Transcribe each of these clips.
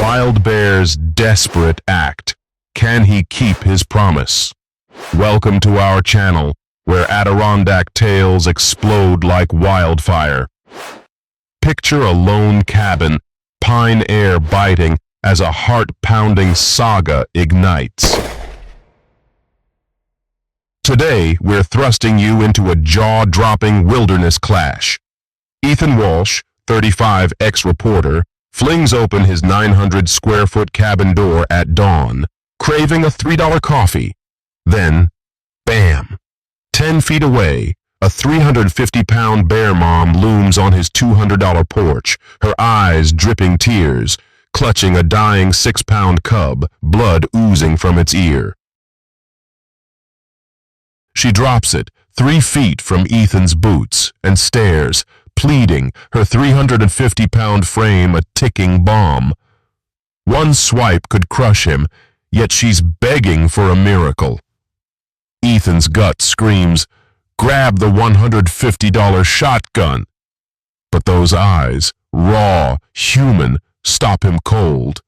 wild bear's desperate act. Can he keep his promise? Welcome to our channel, where Adirondack tales explode like wildfire. Picture a lone cabin, pine air biting as a heart-pounding saga ignites. Today, we're thrusting you into a jaw-dropping wilderness clash. Ethan Walsh, 35 ex-reporter, flings open his 900-square-foot cabin door at dawn, craving a $3 coffee. Then, bam! 10 feet away, a 350-pound bear mom looms on his $200 porch, her eyes dripping tears, clutching a dying 6-pound cub, blood oozing from its ear. She drops it 3 feet from Ethan's boots and stares, pleading, her 350-pound frame a ticking bomb. One swipe could crush him, yet she's begging for a miracle. Ethan's gut screams, "Grab the $150 shotgun!" But those eyes, raw, human, stop him cold.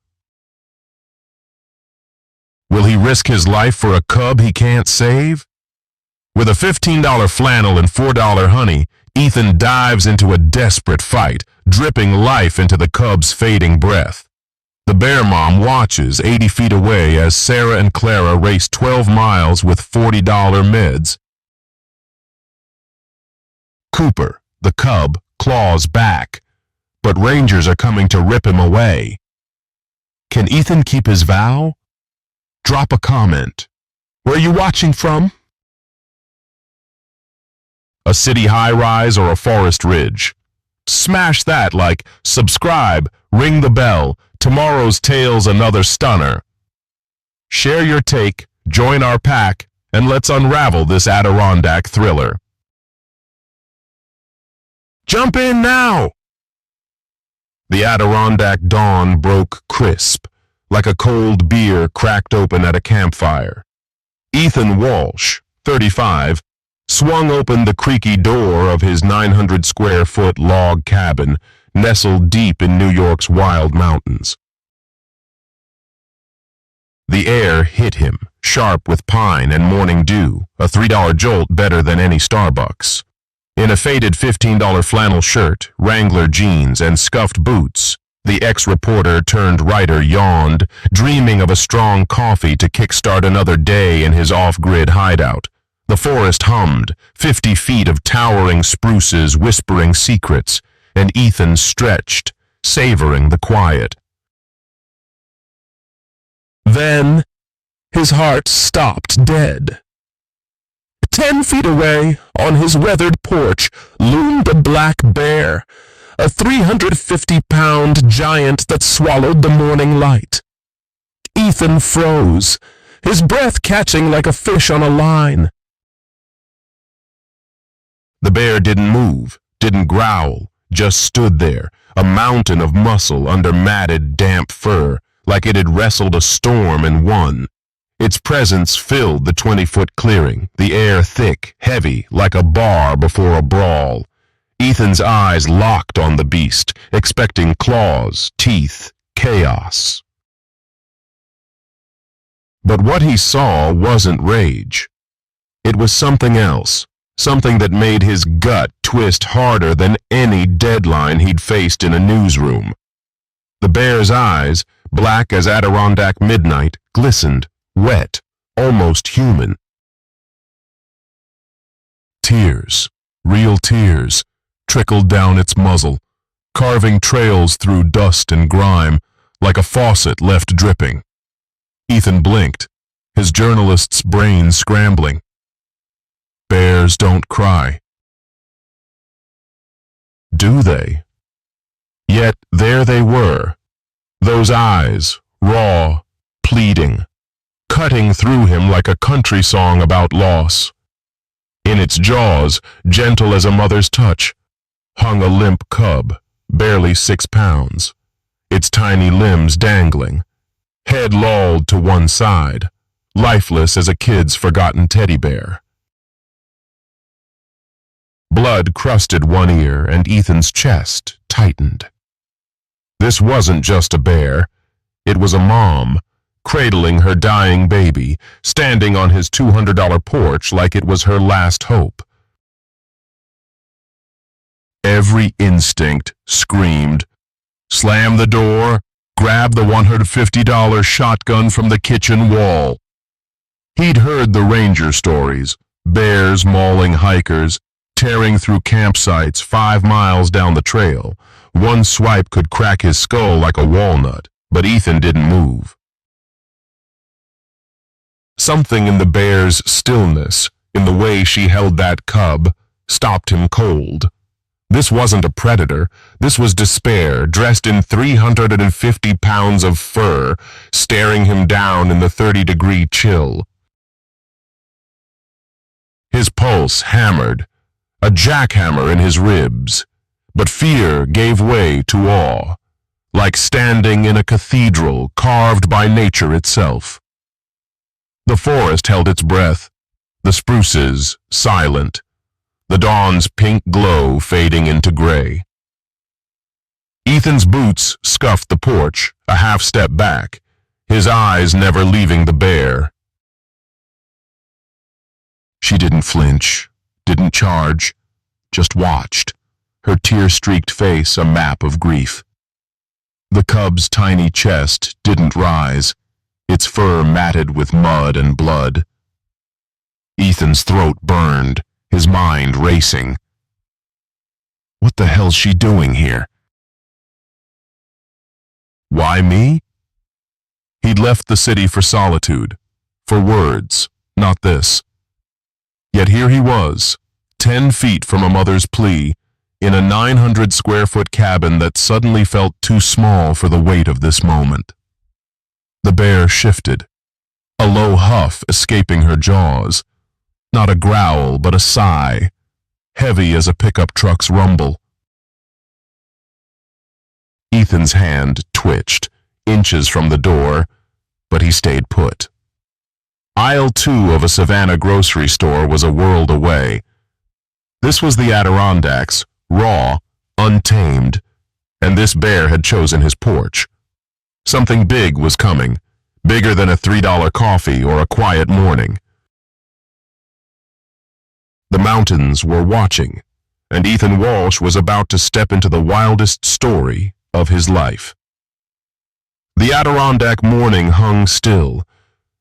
Will he risk his life for a cub he can't save? With a $15 flannel and $4 honey, Ethan dives into a desperate fight, dripping life into the cub's fading breath. The bear mom watches 80 feet away as Sarah and Clara race 12 miles with $40 meds. Cooper, the cub, claws back, but rangers are coming to rip him away. Can Ethan keep his vow? Drop a comment. Where are you watching from? A city high-rise or a forest ridge? Smash that like subscribe, ring the bell, tomorrow's tale's another stunner. Share your take, join our pack, and let's unravel this Adirondack thriller. Jump in now! The Adirondack dawn broke crisp, like a cold beer cracked open at a campfire. Ethan Walsh, 35, swung open the creaky door of his 900-square-foot log cabin, nestled deep in New York's wild mountains. The air hit him, sharp with pine and morning dew, a $3 jolt better than any Starbucks. In a faded $15 flannel shirt, Wrangler jeans, and scuffed boots, the ex-reporter turned writer yawned, dreaming of a strong coffee to kickstart another day in his off-grid hideout. The forest hummed, 50 feet of towering spruces whispering secrets, and Ethan stretched, savoring the quiet. Then, his heart stopped dead. 10 feet away, on his weathered porch, loomed a black bear, a 350-pound giant that swallowed the morning light. Ethan froze, his breath catching like a fish on a line. The bear didn't move, didn't growl, just stood there, a mountain of muscle under matted, damp fur, like it had wrestled a storm and won. Its presence filled the 20-foot clearing, the air thick, heavy, like a bar before a brawl. Ethan's eyes locked on the beast, expecting claws, teeth, chaos. But what he saw wasn't rage. It was something else. Something that made his gut twist harder than any deadline he'd faced in a newsroom. The bear's eyes, black as Adirondack midnight, glistened, wet, almost human. Tears, real tears, trickled down its muzzle, carving trails through dust and grime, like a faucet left dripping. Ethan blinked, his journalist's brain scrambling. Bears don't cry. Do they? Yet there they were, those eyes, raw, pleading, cutting through him like a country song about loss. In its jaws, gentle as a mother's touch, hung a limp cub, barely 6 pounds, its tiny limbs dangling, head lolled to one side, lifeless as a kid's forgotten teddy bear. Blood crusted one ear, and Ethan's chest tightened. This wasn't just a bear. It was a mom, cradling her dying baby, standing on his $200 porch like it was her last hope. Every instinct screamed, "Slam the door, grab the $150 shotgun from the kitchen wall." He'd heard the ranger stories, bears mauling hikers, tearing through campsites 5 miles down the trail. One swipe could crack his skull like a walnut, but Ethan didn't move. Something in the bear's stillness, in the way she held that cub, stopped him cold. This wasn't a predator. This was despair, dressed in 350 pounds of fur, staring him down in the 30-degree chill. His pulse hammered, a jackhammer in his ribs, but fear gave way to awe, like standing in a cathedral carved by nature itself. The forest held its breath, the spruces silent, the dawn's pink glow fading into gray. Ethan's boots scuffed the porch, a half step back, his eyes never leaving the bear. She didn't flinch, didn't charge, just watched, her tear-streaked face a map of grief. The cub's tiny chest didn't rise, its fur matted with mud and blood. Ethan's throat burned, his mind racing. What the hell's she doing here? Why me? He'd left the city for solitude, for words, not this. Yet here he was, 10 feet from a mother's plea, in a 900-square-foot cabin that suddenly felt too small for the weight of this moment. The bear shifted, a low huff escaping her jaws. Not a growl, but a sigh, heavy as a pickup truck's rumble. Ethan's hand twitched, inches from the door, but he stayed put. Aisle 2 of a Savannah grocery store was a world away. This was the Adirondacks, raw, untamed, and this bear had chosen his porch. Something big was coming, bigger than a $3 coffee or a quiet morning. The mountains were watching, and Ethan Walsh was about to step into the wildest story of his life. The Adirondack morning hung still,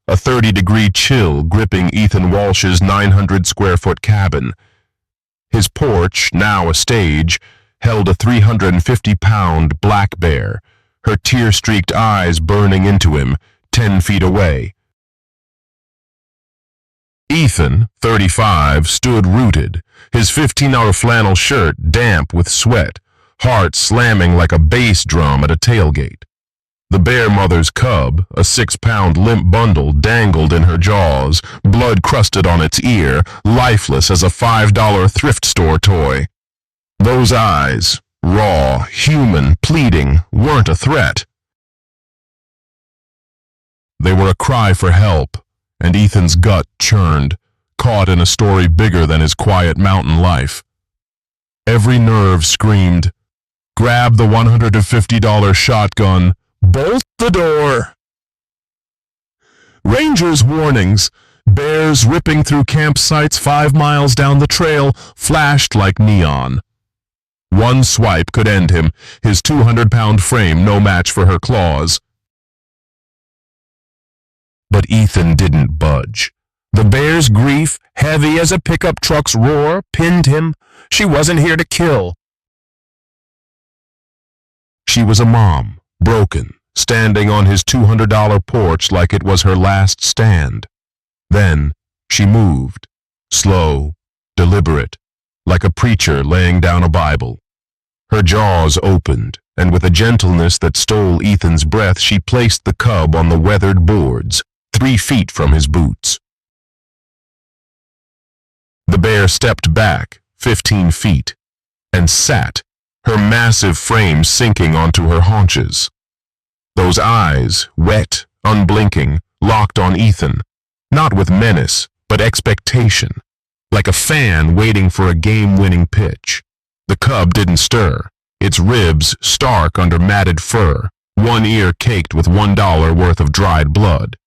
a 30-degree chill gripping Ethan Walsh's 900-square-foot cabin. His porch, now a stage, held a 350-pound black bear, her tear-streaked eyes burning into him, 10 feet away. Ethan, 35, stood rooted, his $15 flannel shirt damp with sweat, heart slamming like a bass drum at a tailgate. The bear mother's cub, a 6-pound limp bundle, dangled in her jaws, blood crusted on its ear, lifeless as a $5 thrift store toy. Those eyes, raw, human, pleading, weren't a threat. They were a cry for help, and Ethan's gut churned, caught in a story bigger than his quiet mountain life. Every nerve screamed, "Grab the $150 shotgun, bolt the door!" Rangers' warnings, bears ripping through campsites 5 miles down the trail, flashed like neon. One swipe could end him, his 200-pound frame no match for her claws. But Ethan didn't budge. The bear's grief, heavy as a pickup truck's roar, pinned him. She wasn't here to kill. She was a mom, broken, standing on his $200 porch like it was her last stand. Then she moved, slow, deliberate, like a preacher laying down a Bible. Her jaws opened, and with a gentleness that stole Ethan's breath, she placed the cub on the weathered boards, 3 feet from his boots. The bear stepped back 15 feet and sat, her massive frame sinking onto her haunches. Those eyes, wet, unblinking, locked on Ethan, not with menace, but expectation, like a fan waiting for a game-winning pitch. The cub didn't stir, its ribs stark under matted fur, one ear caked with $1 worth of dried blood.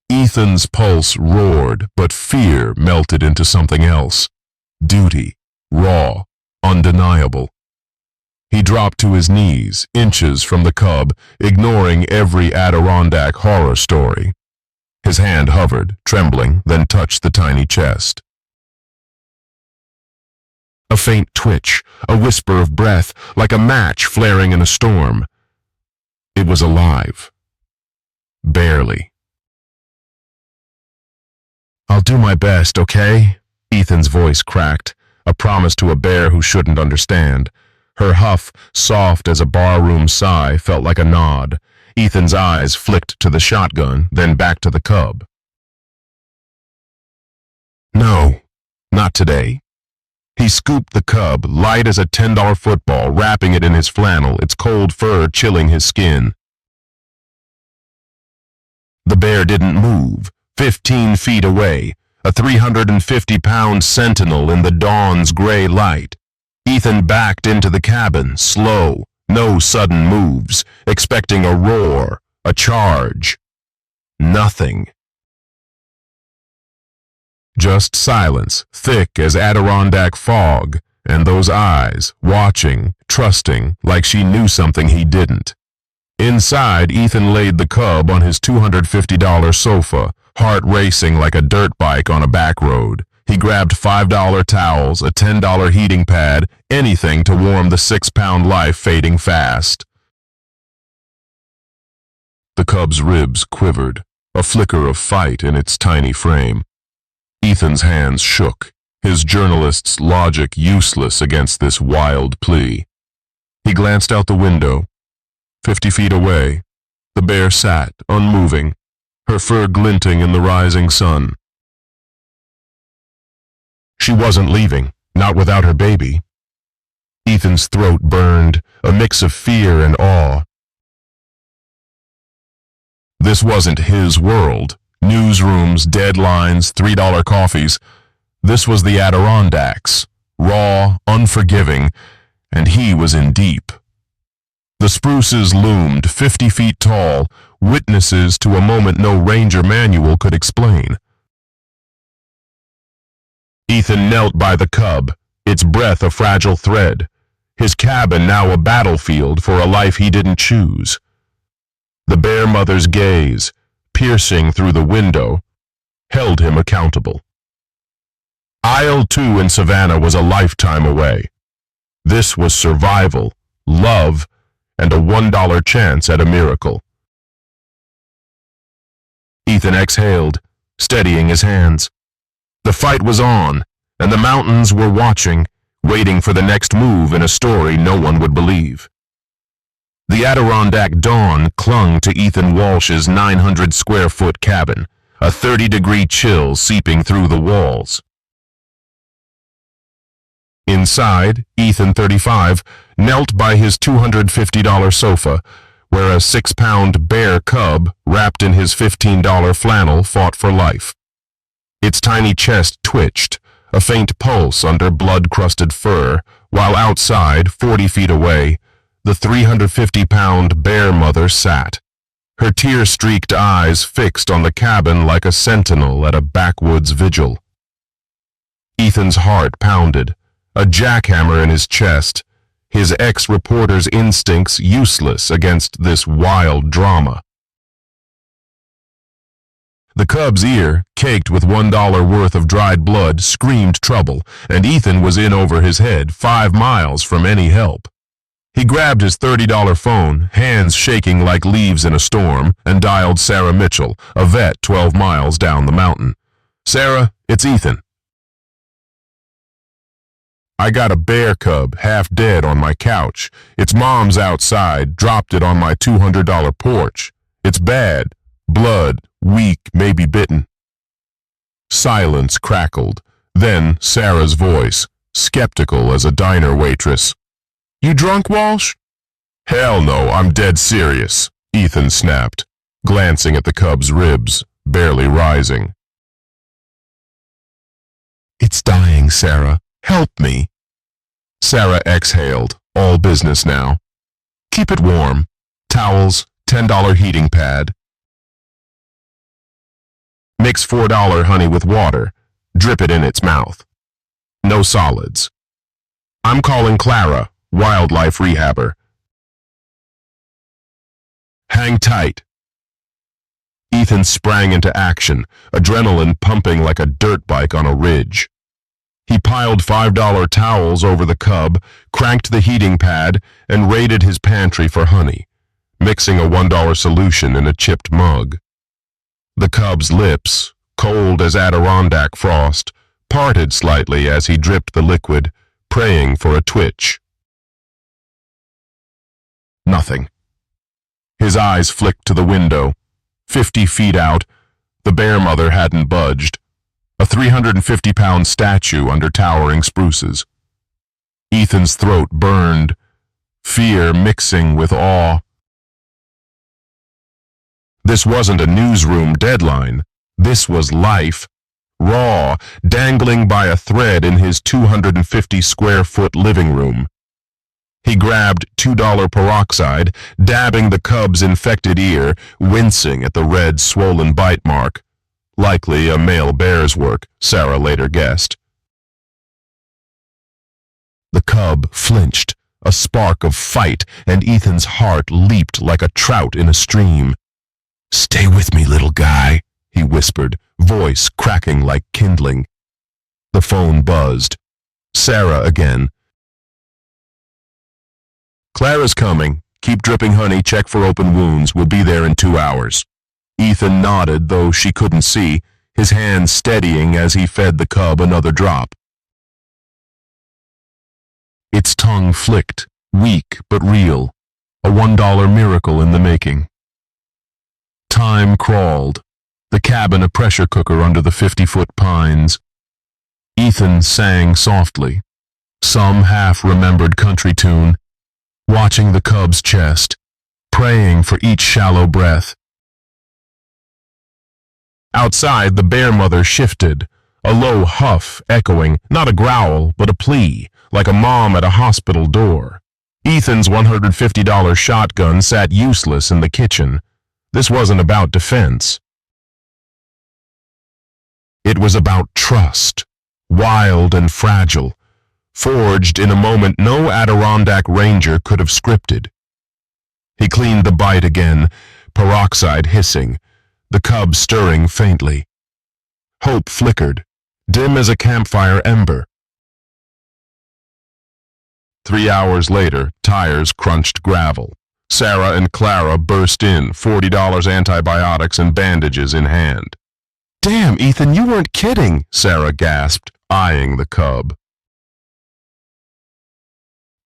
Ethan's pulse roared, but fear melted into something else. Duty, raw, undeniable. He dropped to his knees, inches from the cub, ignoring every Adirondack horror story. His hand hovered, trembling, then touched the tiny chest. A faint twitch, a whisper of breath, like a match flaring in a storm. It was alive. Barely. "I'll do my best, okay?" Ethan's voice cracked, a promise to a bear who shouldn't understand. Her huff, soft as a barroom sigh, felt like a nod. Ethan's eyes flicked to the shotgun, then back to the cub. "No, not today." He scooped the cub, light as a $10 football, wrapping it in his flannel, its cold fur chilling his skin. The bear didn't move. 15 feet away, a 350-pound sentinel in the dawn's gray light. Ethan backed into the cabin, slow, no sudden moves, expecting a roar, a charge. Nothing. Just silence, thick as Adirondack fog, and those eyes, watching, trusting, like she knew something he didn't. Inside, Ethan laid the cub on his $250 sofa, heart racing like a dirt bike on a back road. He grabbed $5 towels, a $10 heating pad, anything to warm the 6-pound life fading fast. The cub's ribs quivered, a flicker of fight in its tiny frame. Ethan's hands shook, his journalist's logic useless against this wild plea. He glanced out the window. 50 feet away, the bear sat, unmoving, her fur glinting in the rising sun. She wasn't leaving, not without her baby. Ethan's throat burned, a mix of fear and awe. This wasn't his world. Newsrooms, deadlines, $3 coffees. This was the Adirondacks, raw, unforgiving, and he was in deep. The spruces loomed 50 feet tall, witnesses to a moment no ranger manual could explain. Ethan knelt by the cub, its breath a fragile thread, his cabin now a battlefield for a life he didn't choose. The bear mother's gaze, piercing through the window, held him accountable. Aisle 2 in Savannah was a lifetime away. This was survival, love, and a $1 chance at a miracle. Ethan exhaled, steadying his hands. The fight was on, and the mountains were watching, waiting for the next move in a story no one would believe. The Adirondack dawn clung to Ethan Walsh's 900-square-foot cabin, a 30-degree chill seeping through the walls. Inside, Ethan, 35, knelt by his $250 sofa, where a 6-pound bear cub, wrapped in his $15 flannel, fought for life. Its tiny chest twitched, a faint pulse under blood-crusted fur, while outside, 40 feet away, the 350-pound bear mother sat, her tear-streaked eyes fixed on the cabin like a sentinel at a backwoods vigil. Ethan's heart pounded, a jackhammer in his chest, his ex-reporter's instincts useless against this wild drama. The cub's ear, caked with $1 worth of dried blood, screamed trouble, and Ethan was in over his head, 5 miles from any help. He grabbed his $30 phone, hands shaking like leaves in a storm, and dialed Sarah Mitchell, a vet 12 miles down the mountain. "Sarah, it's Ethan. I got a bear cub, half dead, on my couch. Its mom's outside, dropped it on my $200 porch. It's bad. Blood, weak, maybe bitten." Silence crackled. Then Sarah's voice, skeptical as a diner waitress. "You drunk, Walsh?" "Hell no, I'm dead serious," Ethan snapped, glancing at the cub's ribs, barely rising. "It's dying, Sarah. Help me." Sarah exhaled, all business now. Keep it warm. Towels, $10 heating pad. Mix $4 honey with water. Drip it in its mouth. No solids. I'm calling Clara, wildlife rehabber. Hang tight. Ethan sprang into action, adrenaline pumping like a dirt bike on a ridge. He piled $5 towels over the cub, cranked the heating pad, and raided his pantry for honey, mixing a $1 solution in a chipped mug. The cub's lips, cold as Adirondack frost, parted slightly as he dripped the liquid, praying for a twitch. Nothing. His eyes flicked to the window. 50 feet out, the bear mother hadn't budged, a 350-pound statue under towering spruces. Ethan's throat burned, fear mixing with awe. This wasn't a newsroom deadline. This was life, raw, dangling by a thread in his 250-square-foot living room. He grabbed $2 peroxide, dabbing the cub's infected ear, wincing at the red, swollen bite mark. Likely a male bear's work, Sarah later guessed. The cub flinched, a spark of fight, and Ethan's heart leaped like a trout in a stream. "Stay with me, little guy," he whispered, voice cracking like kindling. The phone buzzed. Sarah again. "Clara's coming. Keep dripping honey, check for open wounds. We'll be there in 2 hours." Ethan nodded, though she couldn't see, his hand steadying as he fed the cub another drop. Its tongue flicked, weak but real, a $1 miracle in the making. Time crawled, the cabin a pressure cooker under the 50-foot pines. Ethan sang softly, some half-remembered country tune, watching the cub's chest, praying for each shallow breath. Outside, the bear mother shifted, a low huff echoing, not a growl, but a plea, like a mom at a hospital door. Ethan's $150 shotgun sat useless in the kitchen. This wasn't about defense. It was about trust, wild and fragile, forged in a moment no Adirondack ranger could have scripted. He cleaned the bite again, peroxide hissing, the cub stirring faintly. Hope flickered, dim as a campfire ember. 3 hours later, tires crunched gravel. Sarah and Clara burst in, $40 antibiotics and bandages in hand. "Damn, Ethan, you weren't kidding," Sarah gasped, eyeing the cub.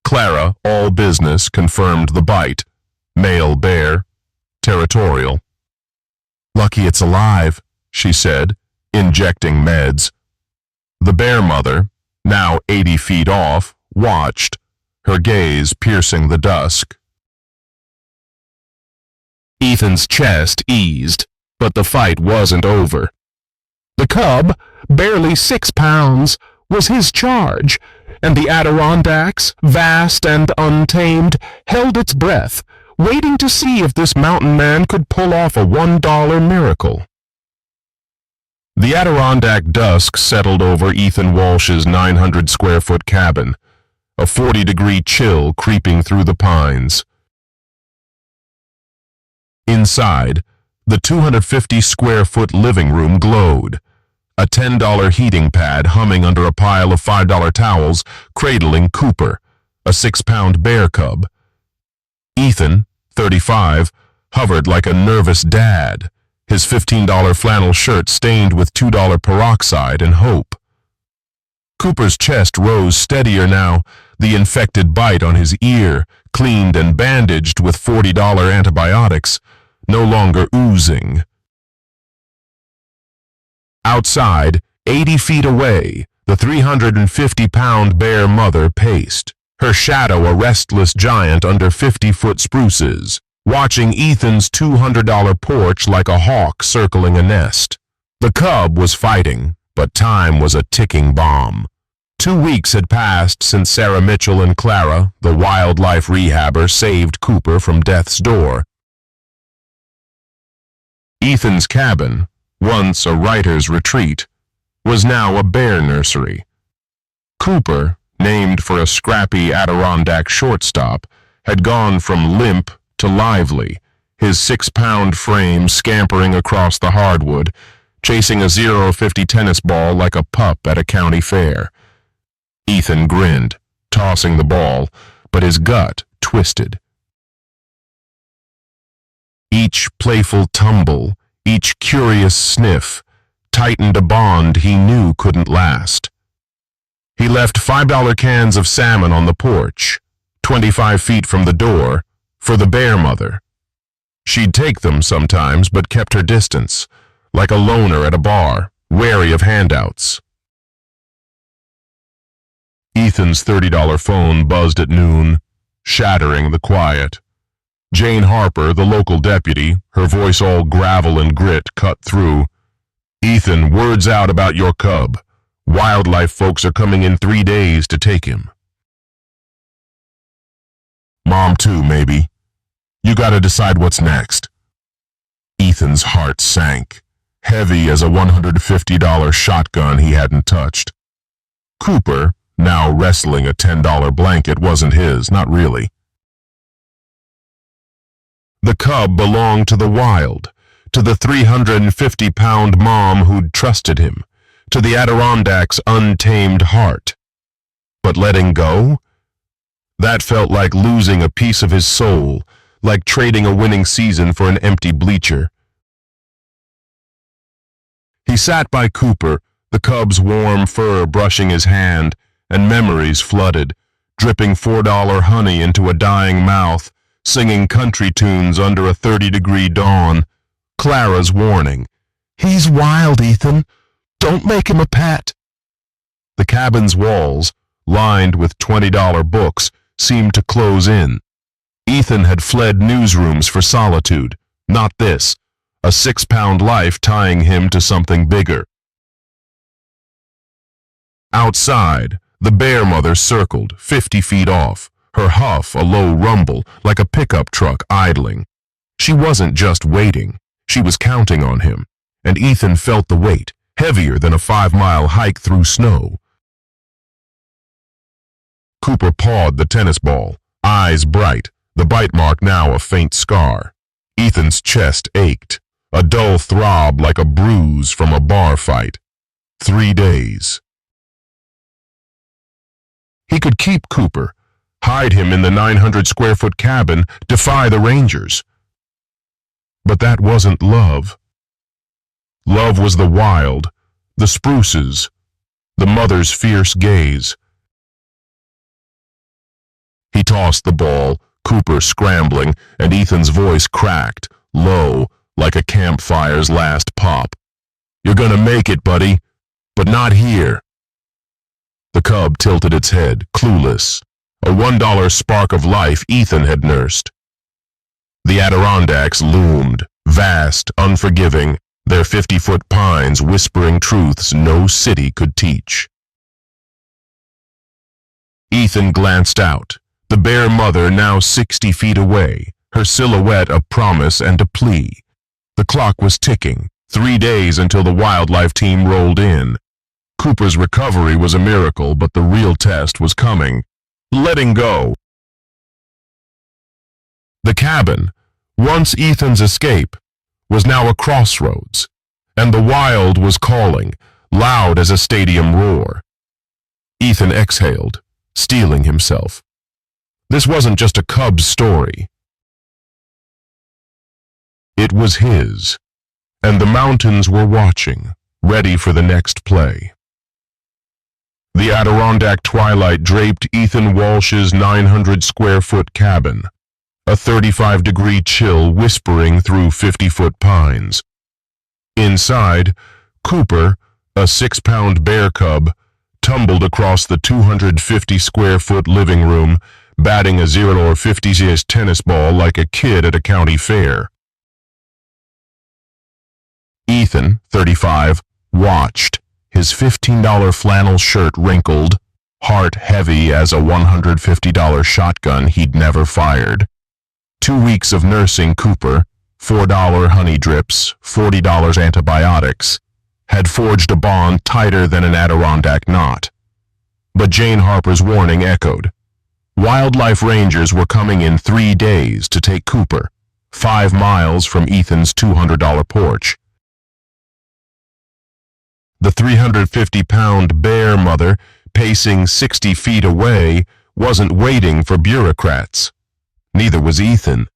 Clara, all business, confirmed the bite. Male bear, territorial. "Lucky it's alive," she said, injecting meds. The bear mother, now 80 feet off, watched, her gaze piercing the dusk. Ethan's chest eased, but the fight wasn't over. The cub, barely 6 pounds, was his charge, and the Adirondacks, vast and untamed, held its breath, waiting to see if this mountain man could pull off a $1 miracle. The Adirondack dusk settled over Ethan Walsh's 900-square-foot cabin, a 40-degree chill creeping through the pines. Inside, the 250-square-foot living room glowed, a $10 heating pad humming under a pile of $5 towels, cradling Cooper, a 6-pound bear cub. Ethan, 35, hovered like a nervous dad, his $15 flannel shirt stained with $2 peroxide and hope. Cooper's chest rose steadier now, the infected bite on his ear, cleaned and bandaged with $40 antibiotics, no longer oozing. Outside, 80 feet away, the 350-pound bear mother paced, her shadow a restless giant under 50-foot spruces, watching Ethan's $200 porch like a hawk circling a nest. The cub was fighting, but time was a ticking bomb. 2 weeks had passed since Sarah Mitchell and Clara, the wildlife rehabber, saved Cooper from death's door. Ethan's cabin, once a writer's retreat, was now a bear nursery. Cooper, named for a scrappy Adirondack shortstop, had gone from limp to lively, his 6-pound frame scampering across the hardwood, chasing a 0-50 tennis ball like a pup at a county fair. Ethan grinned, tossing the ball, but his gut twisted. Each playful tumble, each curious sniff, tightened a bond he knew couldn't last. He left $5 cans of salmon on the porch, 25 feet from the door, for the bear mother. She'd take them sometimes, but kept her distance, like a loner at a bar, wary of handouts. Ethan's $30 phone buzzed at noon, shattering the quiet. Jane Harper, the local deputy, her voice all gravel and grit, cut through. "Ethan, word's out about your cub. Wildlife folks are coming in 3 days to take him." "Mom too, maybe. You gotta decide what's next." Ethan's heart sank, heavy as a $150 shotgun he hadn't touched. Cooper, now wrestling a $10 blanket, wasn't his, not really. The cub belonged to the wild, to the 350-pound mom who'd trusted him, to the Adirondack's untamed heart. But letting go? That felt like losing a piece of his soul, like trading a winning season for an empty bleacher. He sat by Cooper, the cub's warm fur brushing his hand, and memories flooded, dripping $4 honey into a dying mouth, singing country tunes under a 30-degree dawn. Clara's warning, "He's wild, Ethan. Don't make him a pet." The cabin's walls, lined with $20 books, seemed to close in. Ethan had fled newsrooms for solitude, not this, a 6-pound life tying him to something bigger. Outside, the bear mother circled, 50 feet off, her huff a low rumble like a pickup truck idling. She wasn't just waiting, she was counting on him, and Ethan felt the weight, heavier than a 5-mile hike through snow. Cooper pawed the tennis ball, eyes bright, the bite mark now a faint scar. Ethan's chest ached, a dull throb like a bruise from a bar fight. 3 days. He could keep Cooper, hide him in the 900-square-foot cabin, defy the rangers. But that wasn't love. Love was the wild, the spruces, the mother's fierce gaze. He tossed the ball, Cooper scrambling, and Ethan's voice cracked, low, like a campfire's last pop. "You're gonna make it, buddy, but not here." The cub tilted its head, clueless, a $1 spark of life Ethan had nursed. The Adirondacks loomed, vast, unforgiving, their 50-foot pines whispering truths no city could teach. Ethan glanced out, the bear mother now 60 feet away, her silhouette a promise and a plea. The clock was ticking, 3 days until the wildlife team rolled in. Cooper's recovery was a miracle, but the real test was coming. Letting go. The cabin, once Ethan's escape, was now a crossroads, and the wild was calling, loud as a stadium roar. Ethan exhaled, steeling himself. This wasn't just a cub's story. It was his, and the mountains were watching, ready for the next play. The Adirondack twilight draped Ethan Walsh's 900-square-foot cabin, a 35-degree chill whispering through 50-foot pines. Inside, Cooper, a 6-pound bear cub, tumbled across the 250-square-foot living room, batting a 0-50 tennis ball like a kid at a county fair. Ethan, 35, watched, his $15 flannel shirt wrinkled, heart heavy as a $150 shotgun he'd never fired. 2 weeks of nursing Cooper, $4 honey drips, $40 antibiotics, had forged a bond tighter than an Adirondack knot. But Jane Harper's warning echoed. Wildlife rangers were coming in 3 days to take Cooper, 5 miles from Ethan's $200 porch. The 350-pound bear mother, pacing 60 feet away, wasn't waiting for bureaucrats. Neither was Ethan.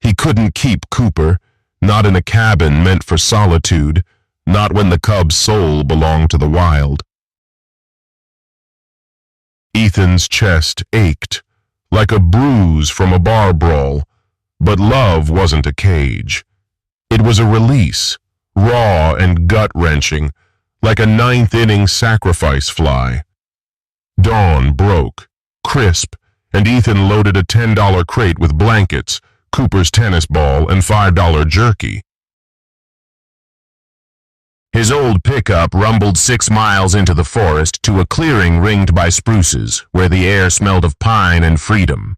He couldn't keep Cooper, not in a cabin meant for solitude, not when the cub's soul belonged to the wild. Ethan's chest ached, like a bruise from a bar brawl, but love wasn't a cage. It was a release, raw and gut-wrenching, like a ninth-inning sacrifice fly. Dawn broke, crisp, and Ethan loaded a $10 crate with blankets, Cooper's tennis ball, and $5 jerky. His old pickup rumbled 6 miles into the forest to a clearing ringed by spruces, where the air smelled of pine and freedom.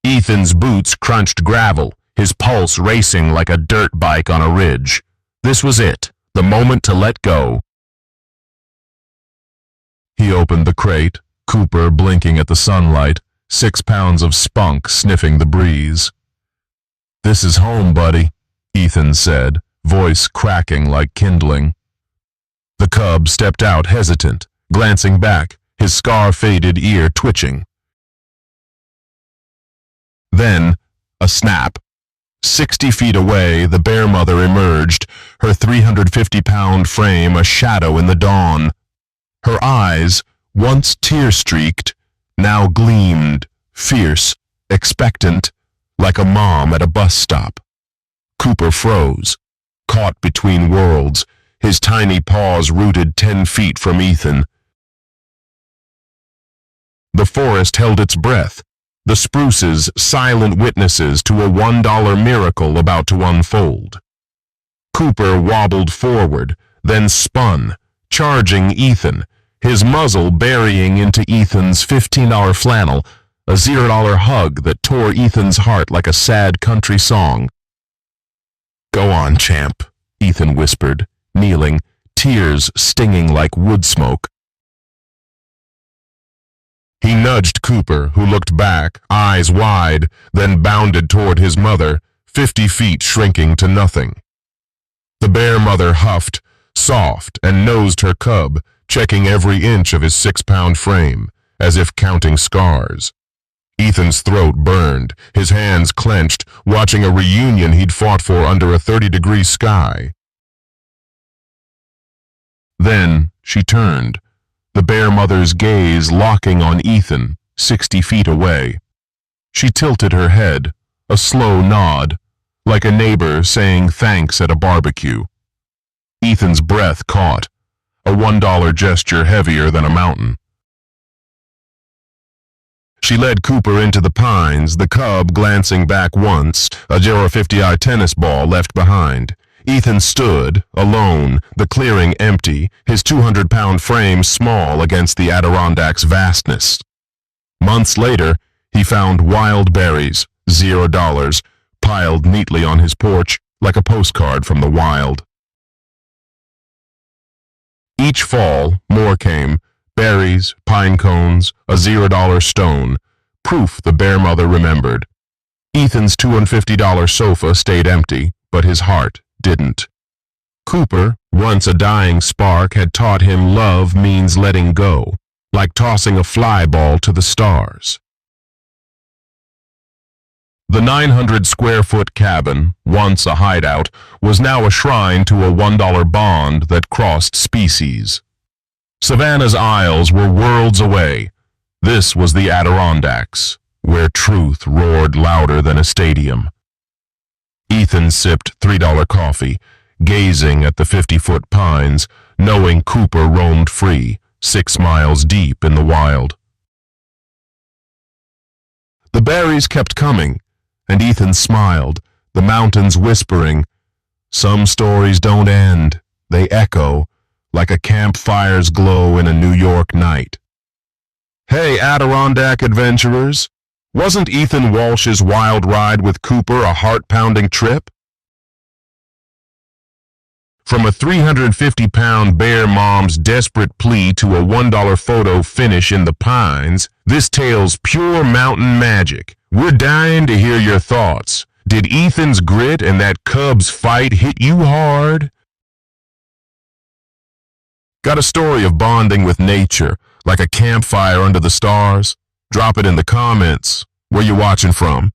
Ethan's boots crunched gravel, his pulse racing like a dirt bike on a ridge. This was it, the moment to let go. He opened the crate, Cooper blinking at the sunlight, 6 pounds of spunk sniffing the breeze. "This is home, buddy," Ethan said, voice cracking like kindling. The cub stepped out hesitant, glancing back, his scar-faded ear twitching. Then, a snap. 60 feet away, the bear mother emerged, her 350-pound frame a shadow in the dawn. Her eyes, once tear-streaked, now gleamed, fierce, expectant, like a mom at a bus stop. Cooper froze, caught between worlds, his tiny paws rooted 10 feet from Ethan. The forest held its breath, the spruces silent witnesses to a $1 miracle about to unfold. Cooper wobbled forward, then spun, charging Ethan, his muzzle burying into Ethan's $15 flannel, a $0 hug that tore Ethan's heart like a sad country song. "Go on, champ," Ethan whispered, kneeling, tears stinging like wood smoke. He nudged Cooper, who looked back, eyes wide, then bounded toward his mother, 50 feet shrinking to nothing. The bear mother huffed, soft, and nosed her cub, checking every inch of his 6-pound frame, as if counting scars. Ethan's throat burned, his hands clenched, watching a reunion he'd fought for under a 30-degree sky. Then she turned, the bear mother's gaze locking on Ethan, 60 feet away. She tilted her head, a slow nod, like a neighbor saying thanks at a barbecue. Ethan's breath caught, a $1 gesture heavier than a mountain. She led Cooper into the pines, the cub glancing back once, a .50 tennis ball left behind. Ethan stood, alone, the clearing empty, his 200-pound frame small against the Adirondack's vastness. Months later, he found wild berries, $0, piled neatly on his porch like a postcard from the wild. Each fall, more came, berries, pine cones, a $0 stone, proof the bear mother remembered. Ethan's $250 sofa stayed empty, but his heart didn't. Cooper, once a dying spark, had taught him love means letting go, like tossing a fly ball to the stars. The 900-square-foot cabin, once a hideout, was now a shrine to a $1 bond that crossed species. Savannah's Isles were worlds away. This was the Adirondacks, where truth roared louder than a stadium. Ethan sipped $3 coffee, gazing at the 50-foot pines, knowing Cooper roamed free, 6 miles deep in the wild. The berries kept coming, and Ethan smiled, the mountains whispering, "Some stories don't end, they echo, like a campfire's glow in a New York night." Hey, Adirondack adventurers! Wasn't Ethan Walsh's wild ride with Cooper a heart-pounding trip? From a 350-pound bear mom's desperate plea to a $1 photo finish in the pines, this tale's pure mountain magic. We're dying to hear your thoughts. Did Ethan's grit and that Cubs fight hit you hard? Got a story of bonding with nature, like a campfire under the stars? Drop it in the comments. Where you watching from?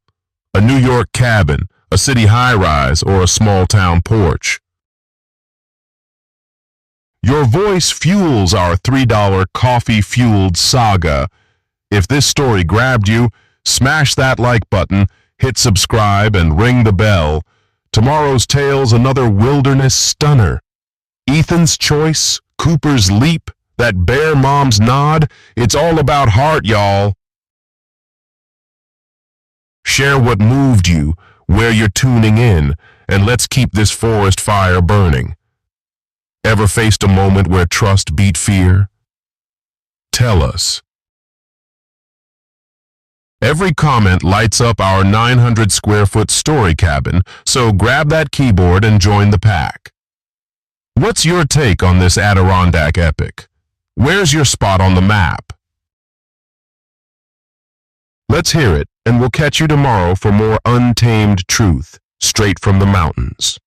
A New York cabin, a city high-rise, or a small-town porch? Your voice fuels our $3 coffee-fueled saga. If this story grabbed you, smash that like button, hit subscribe, and ring the bell. Tomorrow's tale's another wilderness stunner. Ethan's choice, Cooper's leap, that bear mom's nod, it's all about heart, y'all. Share what moved you, where you're tuning in, and let's keep this forest fire burning. Ever faced a moment where trust beat fear? Tell us. Every comment lights up our 900-square-foot story cabin, so grab that keyboard and join the pack. What's your take on this Adirondack epic? Where's your spot on the map? Let's hear it, and we'll catch you tomorrow for more untamed truth, straight from the mountains.